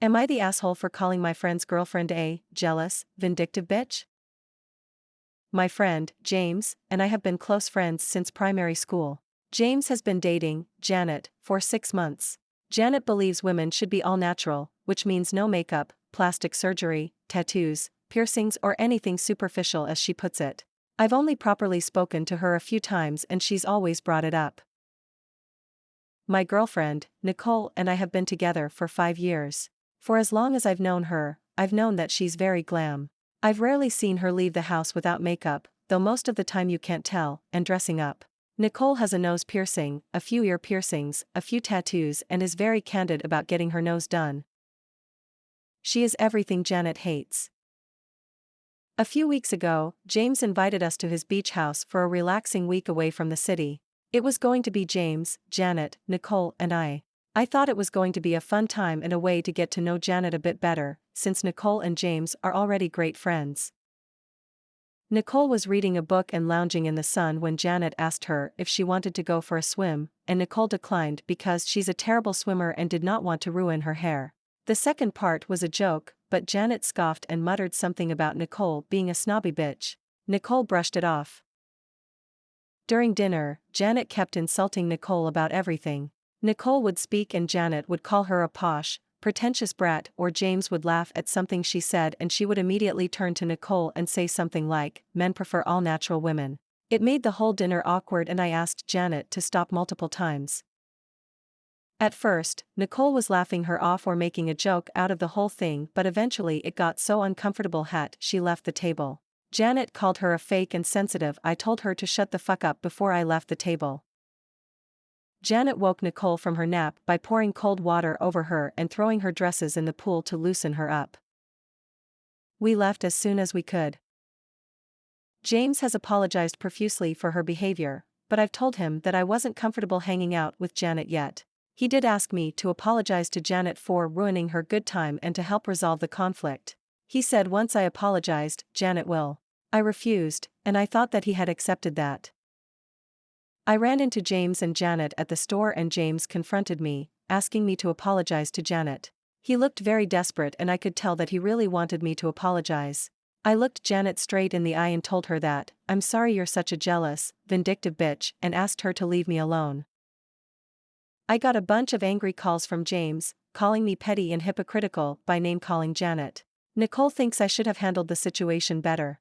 Am I the asshole for calling my friend's girlfriend a jealous, vindictive bitch? My friend, James, and I have been close friends since primary school. James has been dating Janet for 6 months. Janet believes women should be all natural, which means no makeup, plastic surgery, tattoos, piercings, or anything superficial, as she puts it. I've only properly spoken to her a few times and she's always brought it up. My girlfriend, Nicole, and I have been together for 5 years. For as long as I've known her, I've known that she's very glam. I've rarely seen her leave the house without makeup, though most of the time you can't tell, and dressing up. Nicole has a nose piercing, a few ear piercings, a few tattoos, and is very candid about getting her nose done. She is everything Janet hates. A few weeks ago, James invited us to his beach house for a relaxing week away from the city. It was going to be James, Janet, Nicole, and I. I thought it was going to be a fun time and a way to get to know Janet a bit better, since Nicole and James are already great friends. Nicole was reading a book and lounging in the sun when Janet asked her if she wanted to go for a swim, and Nicole declined because she's a terrible swimmer and did not want to ruin her hair. The second part was a joke, but Janet scoffed and muttered something about Nicole being a snobby bitch. Nicole brushed it off. During dinner, Janet kept insulting Nicole about everything. Nicole would speak and Janet would call her a posh, pretentious brat, or James would laugh at something she said and she would immediately turn to Nicole and say something like, "Men prefer all natural women." It made the whole dinner awkward and I asked Janet to stop multiple times. At first, Nicole was laughing her off or making a joke out of the whole thing, but eventually it got so uncomfortable she left the table. Janet called her a fake and sensitive. I told her to shut the fuck up before I left the table. Janet woke Nicole from her nap by pouring cold water over her and throwing her dresses in the pool to loosen her up. We left as soon as we could. James has apologized profusely for her behavior, but I've told him that I wasn't comfortable hanging out with Janet yet. He did ask me to apologize to Janet for ruining her good time and to help resolve the conflict. He said once I apologized, Janet will. I refused, and I thought that he had accepted that. I ran into James and Janet at the store and James confronted me, asking me to apologize to Janet. He looked very desperate and I could tell that he really wanted me to apologize. I looked Janet straight in the eye and told her that, "I'm sorry you're such a jealous, vindictive bitch," and asked her to leave me alone. I got a bunch of angry calls from James, calling me petty and hypocritical by name-calling Janet. Nicole thinks I should have handled the situation better.